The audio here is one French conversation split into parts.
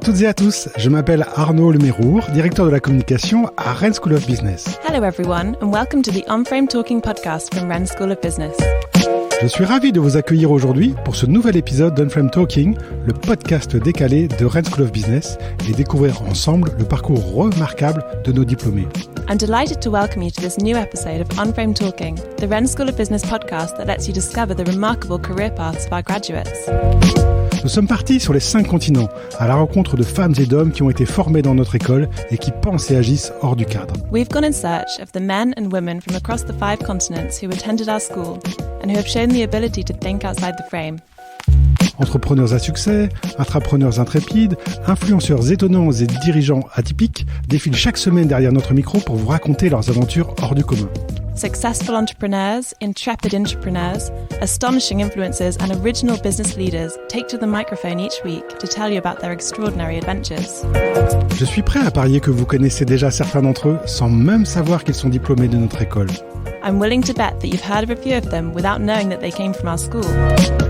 toutes et à tous, je m'appelle Arnaud Lemérour, directeur de la communication à Rennes School of Business. Hello everyone and welcome to the On-Frame Talking podcast from Rennes School of Business. Je suis ravi de vous accueillir aujourd'hui pour ce nouvel épisode d'On-Frame Talking, le podcast décalé de Rennes School of Business, et découvrir ensemble le parcours remarquable de nos diplômés. I'm delighted to welcome you to this new episode of On-Frame Talking, the Rennes School of Business podcast that lets you discover the remarkable career paths of our graduates. Nous sommes partis sur les 5 continents, à la rencontre de femmes et d'hommes qui ont été formés dans notre école et qui pensent et agissent hors du cadre. We've gone in search of the men and women from across the 5 continents who attended our school and who have shown the ability to think outside the frame. Entrepreneurs à succès, intrapreneurs intrépides, influenceurs étonnants et dirigeants atypiques défilent chaque semaine derrière notre micro pour vous raconter leurs aventures hors du commun. Successful entrepreneurs, intrepid entrepreneurs, astonishing influencers and original business leaders take to the microphone each week to tell you about their extraordinary adventures. Je suis prêt à parier que vous connaissez déjà certains d'entre eux sans même savoir qu'ils sont diplômés de notre école. I'm willing to bet that you've heard of a few of them without knowing that they came from our school.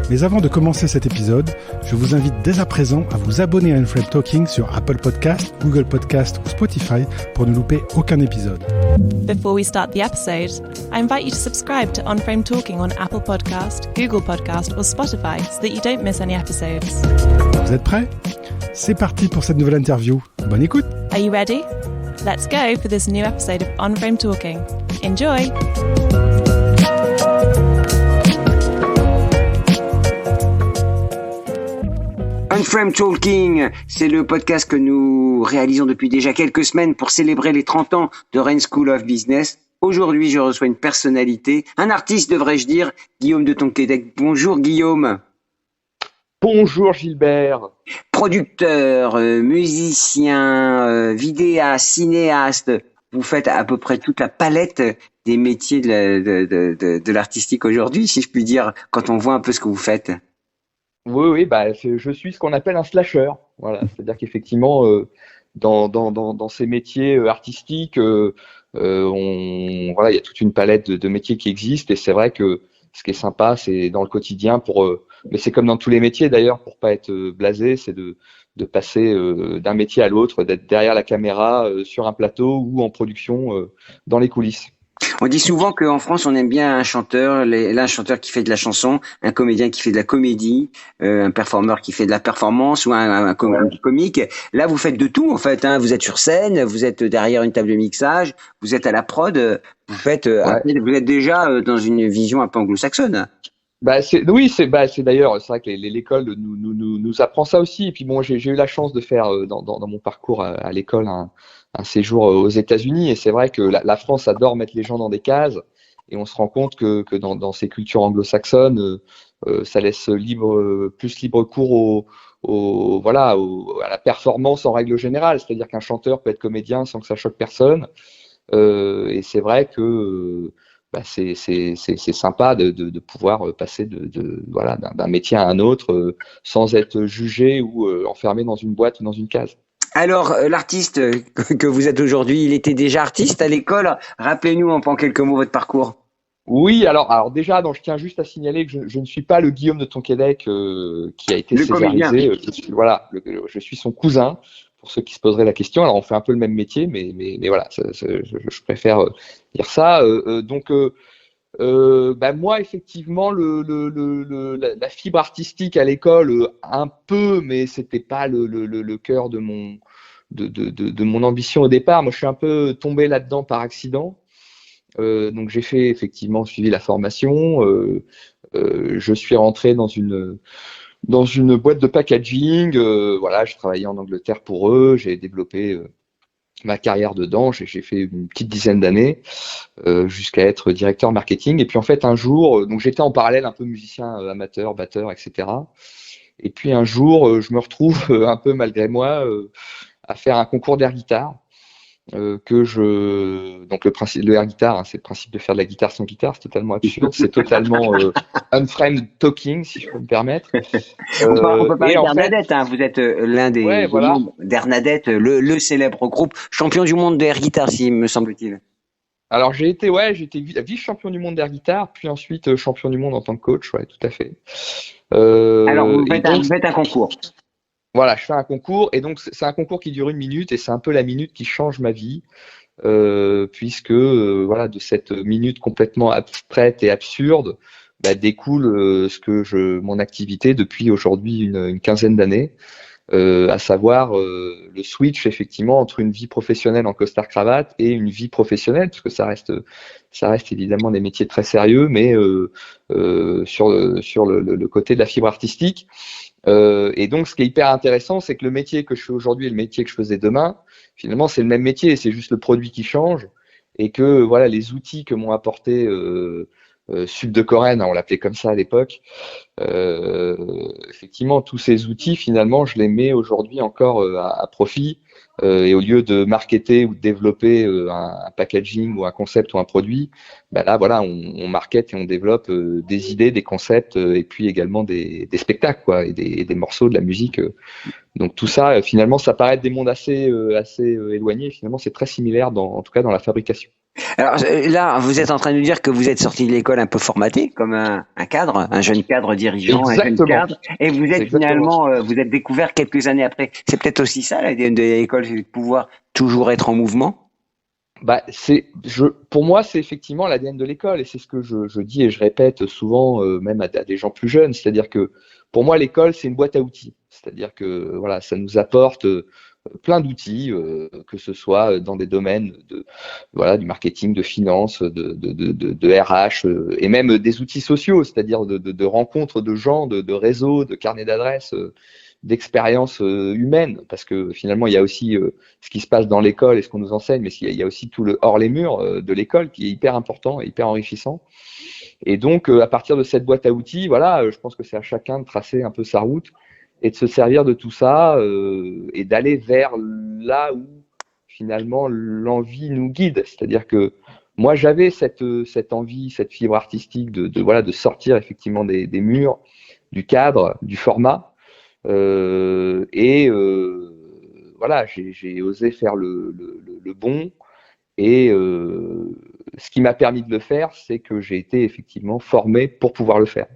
Mais avant de commencer cet épisode, je vous invite dès à présent à vous abonner à On-Frame Talking sur Apple Podcast, Google Podcast ou Spotify pour ne louper aucun épisode. Before we start the episode, I invite you to subscribe to On-Frame Talking on Apple Podcast, Google Podcast or Spotify so that you don't miss any episodes. Vous êtes prêts ? C'est parti pour cette nouvelle interview. Bonne écoute ! Are you ready? Let's go for this new episode of On-Frame Talking. Enjoy! On-Frame Talking, c'est le podcast que nous réalisons depuis déjà quelques semaines pour célébrer les 30 ans de Rennes School of Business. Aujourd'hui, je reçois une personnalité, un artiste devrais-je dire, Guillaume de Tonquédec. Bonjour Guillaume. Bonjour Gilbert. Producteur, musicien, vidéaste, cinéaste, vous faites à peu près toute la palette des métiers de l'artistique aujourd'hui, si je puis dire, quand on voit un peu ce que vous faites. Oui, je suis ce qu'on appelle un slasher. Voilà, c'est-à-dire qu'effectivement, dans ces métiers artistiques, il y a toute une palette de métiers qui existent, et c'est vrai que ce qui est sympa, c'est dans le quotidien mais c'est comme dans tous les métiers d'ailleurs, pour pas être blasé, c'est de passer d'un métier à l'autre, d'être derrière la caméra, sur un plateau ou en production, dans les coulisses. On dit souvent qu'en France, on aime bien un chanteur, un chanteur qui fait de la chanson, un comédien qui fait de la comédie, un performeur qui fait de la performance ou un comique. Là, vous faites de tout en fait. Hein. Vous êtes sur scène, vous êtes derrière une table de mixage, vous êtes à la prod. Vous êtes déjà dans une vision un peu anglo-saxonne. C'est d'ailleurs, c'est vrai que l'école nous apprend ça aussi. Et puis bon, j'ai eu la chance de faire dans mon parcours à l'école un séjour aux États-Unis, et c'est vrai que la France adore mettre les gens dans des cases, et on se rend compte que dans ces cultures anglo-saxonnes, ça laisse plus libre cours à la performance en règle générale. C'est-à-dire qu'un chanteur peut être comédien sans que ça choque personne, et c'est vrai que c'est sympa de pouvoir passer d'un métier à un autre sans être jugé ou enfermé dans une boîte ou dans une case. Alors, l'artiste que vous êtes aujourd'hui, il était déjà artiste à l'école. Rappelez-nous en quelques mots votre parcours. Oui, alors déjà, je tiens juste à signaler que je ne suis pas le Guillaume de Tonquédec qui a été césarisé. Je suis son cousin, pour ceux qui se poseraient la question. Alors, on fait un peu le même métier, mais voilà, je préfère dire ça. Moi, effectivement, la fibre artistique à l'école, un peu, mais c'était pas le cœur de mon ambition au départ. Moi, je suis un peu tombé là-dedans par accident. Donc, j'ai effectivement suivi la formation. Je suis rentré dans une boîte de packaging. J'ai travaillé en Angleterre pour eux. J'ai développé ma carrière dedans. J'ai fait une petite dizaine d'années jusqu'à être directeur marketing. Et puis en fait un jour, donc j'étais en parallèle un peu musicien amateur, batteur, etc. Et puis un jour, je me retrouve un peu malgré moi à faire un concours d'air guitare. Donc le principe de air guitare, c'est le principe de faire de la guitare sans guitare, c'est totalement absurde, c'est totalement on-frame talking, si je peux me permettre. On peut parler d'Hernadette, vous êtes l'un des membres d'Hernadette, le célèbre groupe champion du monde d'air guitare, me semble-t-il. Alors j'ai été vice-champion du monde d'air guitare, puis ensuite champion du monde en tant que coach, tout à fait. Alors vous faites un concours. Voilà, je fais un concours et donc c'est un concours qui dure 1 minute et c'est un peu la minute qui change ma vie puisque voilà, de cette minute complètement abstraite et absurde découle mon activité depuis aujourd'hui une quinzaine d'années, à savoir le switch effectivement entre une vie professionnelle en costard-cravate et une vie professionnelle, parce que ça reste évidemment des métiers très sérieux, mais sur le côté de la fibre artistique. Et donc, ce qui est hyper intéressant, c'est que le métier que je fais aujourd'hui et le métier que je faisais demain, finalement, c'est le même métier, c'est juste le produit qui change, et que voilà, les outils que m'ont apporté Sud de Corène, on l'appelait comme ça à l'époque, effectivement, tous ces outils, finalement, je les mets aujourd'hui encore à profit. Et au lieu de marketer ou de développer un packaging ou un concept ou un produit, là, voilà, on market et on développe des idées, des concepts et puis également des spectacles, quoi, et des morceaux, de la musique. Donc tout ça, finalement, ça paraît être des mondes assez éloignés. Finalement, c'est très similaire, en tout cas dans la fabrication. Alors là, vous êtes en train de nous dire que vous êtes sorti de l'école un peu formaté, comme un cadre, un jeune cadre dirigeant, Exactement. un jeune cadre, et vous êtes finalement, vous êtes découvert quelques années après. C'est peut-être aussi ça l'ADN de l'école, c'est de pouvoir toujours être en mouvement. Pour moi, c'est effectivement l'ADN de l'école, et c'est ce que je dis et je répète souvent, même à des gens plus jeunes. C'est-à-dire que pour moi, l'école, c'est une boîte à outils. C'est-à-dire que voilà, ça nous apporte plein d'outils, que ce soit dans des domaines du marketing, de finance, de RH, et même des outils sociaux, c'est-à-dire de rencontres de gens, de réseaux, de carnets d'adresses, d'expériences humaines, parce que finalement il y a aussi ce qui se passe dans l'école et ce qu'on nous enseigne, mais il y a aussi tout le hors les murs de l'école qui est hyper important et hyper enrichissant. Et donc à partir de cette boîte à outils, voilà, je pense que c'est à chacun de tracer un peu sa route et de se servir de tout ça et d'aller vers là où finalement l'envie nous guide. C'est-à-dire que moi j'avais cette envie, cette fibre artistique de sortir effectivement des murs, du cadre, du format. Voilà, j'ai osé faire le bon. Et ce qui m'a permis de le faire, c'est que j'ai été effectivement formé pour pouvoir le faire.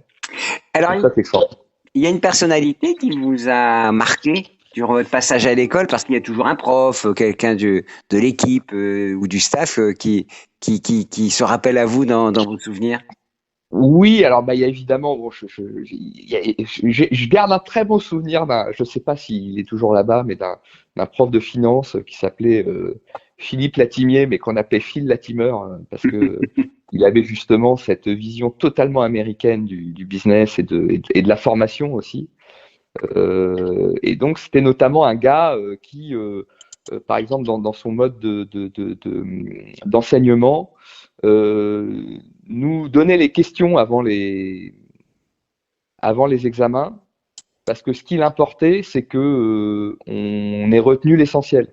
Alors, ça, c'est fort. Il y a une personnalité qui vous a marqué durant votre passage à l'école, parce qu'il y a toujours un prof, quelqu'un de l'équipe ou du staff qui se rappelle à vous dans vos souvenirs. Oui, alors il y a évidemment, bon, je garde un très bon souvenir je sais pas s'il est toujours là-bas, mais d'un prof de finance qui s'appelait Philippe Latimier, mais qu'on appelait Phil Latimeur, parce que il avait justement cette vision totalement américaine du business et de la formation aussi. Et donc c'était notamment un gars qui, par exemple, dans son mode d'enseignement, nous donnait les questions avant les examens, parce que ce qu'il importait, c'est que on ait retenu l'essentiel.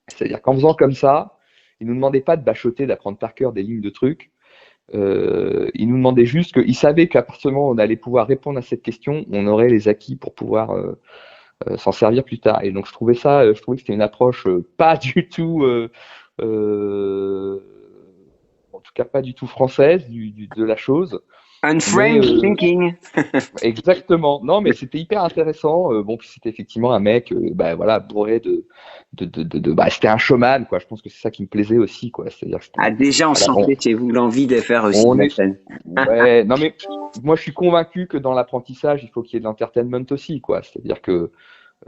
C'est-à-dire qu'en faisant comme ça, il nous demandait pas de bachoter, d'apprendre par cœur des lignes de trucs. Il nous demandait juste qu'il savait qu'à partir du moment où on allait pouvoir répondre à cette question, on aurait les acquis pour pouvoir s'en servir plus tard. Et donc je trouvais que c'était une approche pas du tout, en tout cas pas du tout française de la chose. Unfriend thinking. Exactement. Non, mais c'était hyper intéressant. Bon, puis c'était effectivement un mec, bourré c'était un showman, quoi. Je pense que c'est ça qui me plaisait aussi, quoi. C'est-à-dire que déjà, on sentait chez vous l'envie de faire aussi la scène. Ouais, non, mais moi, je suis convaincu que dans l'apprentissage, il faut qu'il y ait de l'entertainment aussi, quoi. C'est-à-dire que,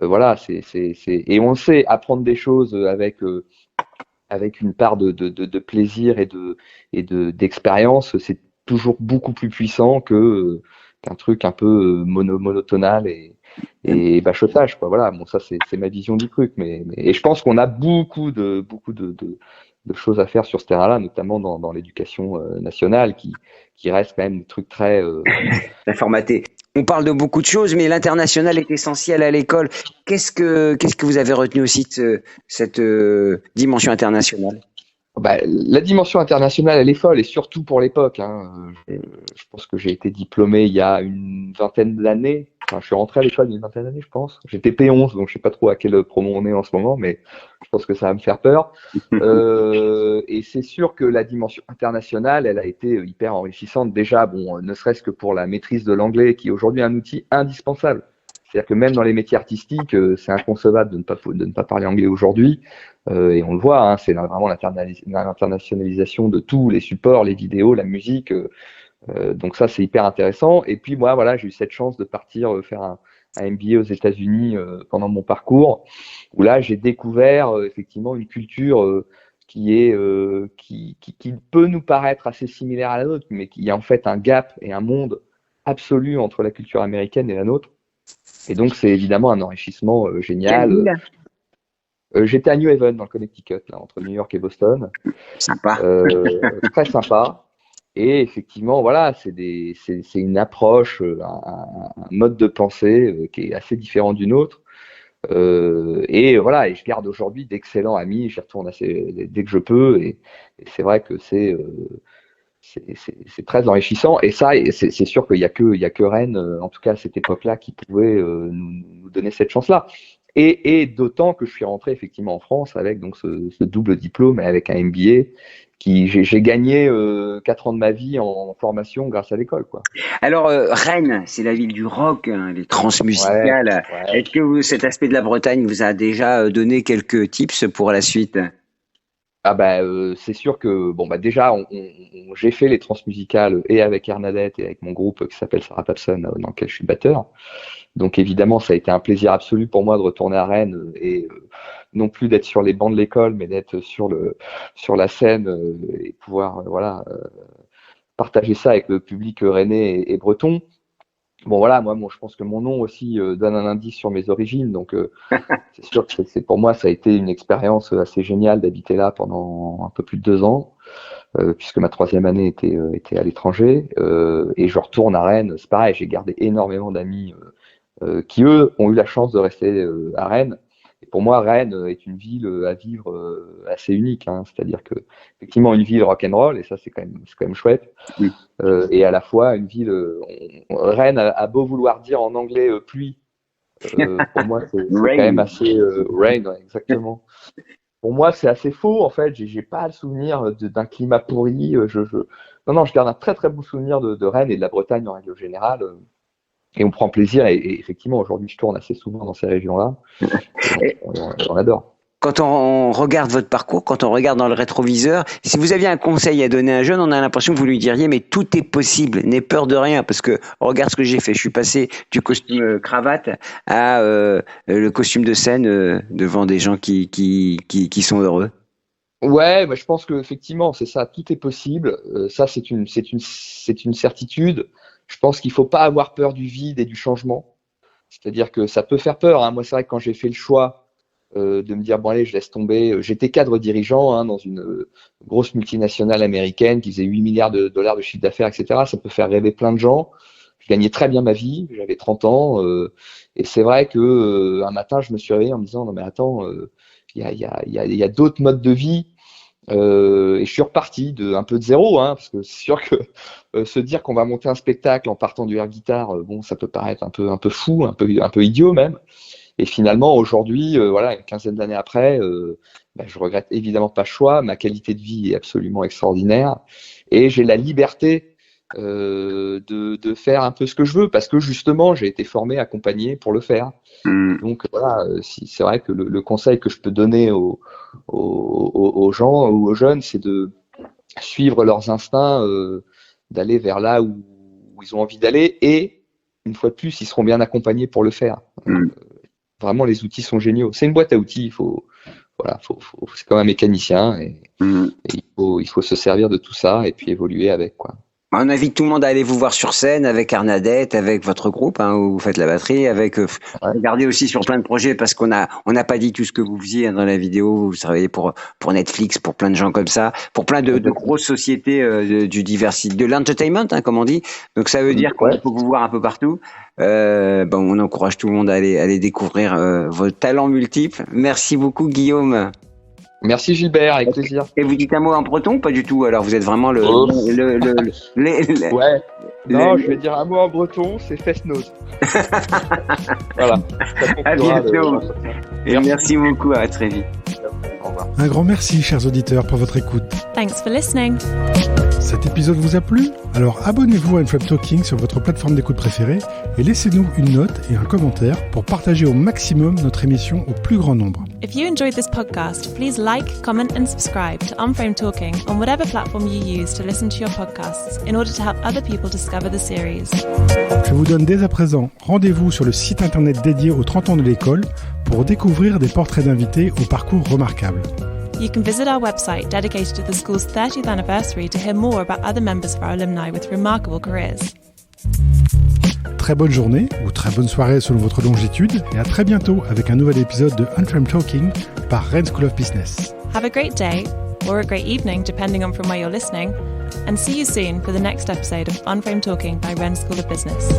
voilà, et on sait apprendre des choses avec une part de plaisir et d'expérience, c'est toujours beaucoup plus puissant qu'un truc un peu monotonal et bachotage, quoi. Voilà, bon, ça c'est ma vision du truc, et je pense qu'on a beaucoup de choses à faire sur ce terrain-là, notamment dans l'éducation nationale, qui reste quand même des trucs très formaté. On parle de beaucoup de choses, mais l'international est essentiel à l'école. Qu'est-ce que vous avez retenu aussi de cette dimension internationale? La dimension internationale, elle est folle, et surtout pour l'époque. Je pense que j'ai été diplômé il y a une vingtaine d'années. Enfin, je suis rentré à l'école il y a une vingtaine d'années, je pense. J'étais P11, donc je sais pas trop à quelle promo on est en ce moment, mais je pense que ça va me faire peur. Et c'est sûr que la dimension internationale, elle a été hyper enrichissante. Déjà, bon, ne serait-ce que pour la maîtrise de l'anglais, qui est aujourd'hui un outil indispensable. C'est-à-dire que même dans les métiers artistiques, c'est inconcevable de ne pas parler anglais aujourd'hui. Et on le voit, hein, c'est vraiment l'internationalisation de tous les supports, les vidéos, la musique. Donc ça, c'est hyper intéressant. Et puis moi, voilà, j'ai eu cette chance de partir faire un MBA aux États-Unis pendant mon parcours, où là, j'ai découvert effectivement une culture qui peut nous paraître assez similaire à la nôtre, mais qui a en fait un gap et un monde absolu entre la culture américaine et la nôtre. Et donc, c'est évidemment un enrichissement génial. J'étais à New Haven, dans le Connecticut, là, entre New York et Boston. Sympa. Très sympa. Et effectivement, voilà, c'est une approche, un mode de pensée qui est assez différent du nôtre. Et voilà, et je garde aujourd'hui d'excellents amis. J'y retourne dès que je peux. Et c'est vrai que c'est très enrichissant. Et ça, c'est sûr qu'il y a que Rennes, en tout cas à cette époque-là, qui pouvait nous donner cette chance-là. Et d'autant que je suis rentré effectivement en France avec donc ce double diplôme et avec un MBA. J'ai gagné 4 ans de ma vie en formation grâce à l'école, quoi. Alors, Rennes, c'est la ville du rock, hein, les transmusicales. Ouais. Est-ce que cet aspect de la Bretagne vous a déjà donné quelques tips pour la suite? C'est sûr que déjà j'ai fait les transmusicales et avec Hernadette et avec mon groupe qui s'appelle Sarah Papson, dans lequel je suis batteur. Donc évidemment, ça a été un plaisir absolu pour moi de retourner à Rennes et non plus d'être sur les bancs de l'école, mais d'être sur la scène et pouvoir partager ça avec le public rennais et breton. Bon voilà, moi je pense que mon nom aussi donne un indice sur mes origines, donc c'est sûr que pour moi ça a été une expérience assez géniale d'habiter là pendant un peu plus de 2 ans, puisque ma 3e année était à l'étranger, et je retourne à Rennes. C'est pareil, j'ai gardé énormément d'amis qui eux ont eu la chance de rester à Rennes. Et pour moi, Rennes est une ville à vivre assez unique, hein. C'est-à-dire que effectivement une ville rock'n'roll, et ça c'est quand même chouette. Oui. Et à la fois une ville, Rennes a beau vouloir dire en anglais pluie, pour moi c'est quand même assez rain, ouais, exactement. Pour moi c'est assez faux en fait. J'ai pas le souvenir d'un climat pourri. Non, je garde un très très bon souvenir de Rennes et de la Bretagne en règle générale. Et on prend plaisir, et effectivement, aujourd'hui, je tourne assez souvent dans ces régions-là. On adore. Quand on regarde votre parcours, quand on regarde dans le rétroviseur, si vous aviez un conseil à donner à un jeune, on a l'impression que vous lui diriez, mais tout est possible, n'aie peur de rien, parce que regarde ce que j'ai fait. Je suis passé du costume cravate à le costume de scène devant des gens qui sont heureux. Ouais, je pense que effectivement, c'est ça, tout est possible. Ça, c'est une certitude. Je pense qu'il ne faut pas avoir peur du vide et du changement. C'est-à-dire que ça peut faire peur, hein. Moi, c'est vrai que quand j'ai fait le choix de me dire, bon allez, je laisse tomber. J'étais cadre dirigeant, hein, dans une grosse multinationale américaine qui faisait 8 milliards de dollars de chiffre d'affaires, etc. Ça peut faire rêver plein de gens. Je gagnais très bien ma vie, j'avais 30 ans. Et c'est vrai que un matin, je me suis réveillé en me disant, non mais attends, il y a d'autres modes de vie. Et je suis reparti un peu de zéro, hein, parce que c'est sûr que se dire qu'on va monter un spectacle en partant du air guitare, ça peut paraître un peu fou, un peu idiot même. Et finalement, aujourd'hui, voilà, une 15aine d'années après, je regrette évidemment pas le choix. Ma qualité de vie est absolument extraordinaire et j'ai la liberté de faire un peu ce que je veux, parce que justement, j'ai été formé, accompagné pour le faire. Donc voilà, c'est vrai que le conseil que je peux donner aux gens ou aux jeunes, c'est de suivre leurs instincts, d'aller vers là où ils ont envie d'aller, et une fois de plus, ils seront bien accompagnés pour le faire. Vraiment, les outils sont géniaux. C'est une boîte à outils, c'est comme un mécanicien, et il faut se servir de tout ça et puis évoluer avec, quoi. On invite tout le monde à aller vous voir sur scène avec Hernadette, avec votre groupe, hein, où vous faites la batterie, regardez aussi sur plein de projets, parce qu'on n'a pas dit tout ce que vous faisiez, hein, dans la vidéo. Vous travaillez pour Netflix, pour plein de gens comme ça, pour plein de grosses sociétés de l'entertainment, hein, comme on dit. Donc ça veut dire qu'on peut vous voir un peu partout. On encourage tout le monde à aller découvrir vos talents multiples. Merci beaucoup, Guillaume. Merci Gilbert, avec plaisir. Et vous dites un mot en breton, pas du tout? Alors vous êtes vraiment Ouais. Non, je vais dire un mot en breton, c'est fest-noz. Voilà. À bientôt. Et merci beaucoup, à très vite. Au revoir. Un grand merci, chers auditeurs, pour votre écoute. Thanks for listening. Cet épisode vous a plu? Alors abonnez-vous à Unframe Talking sur votre plateforme d'écoute préférée et laissez-nous une note et un commentaire pour partager au maximum notre émission au plus grand nombre. If you enjoyed this podcast, please like, comment and subscribe to Unframed Talking on whatever platform you use to listen to your podcasts in order to help other people discover the series. Je vous donne dès à présent rendez-vous sur le site internet dédié aux 30 ans de l'école pour découvrir des portraits d'invités au parcours remarquable. You can visit our website dedicated to the school's 30th anniversary to hear more about other members of our alumni with remarkable careers. Très bonne journée ou très bonne soirée selon votre longitude et à très bientôt avec un nouvel épisode de Unframed Talking par Rennes School of Business. Have a great day or a great evening depending on from where you're listening, and see you soon for the next episode of Unframed Talking by Rennes School of Business.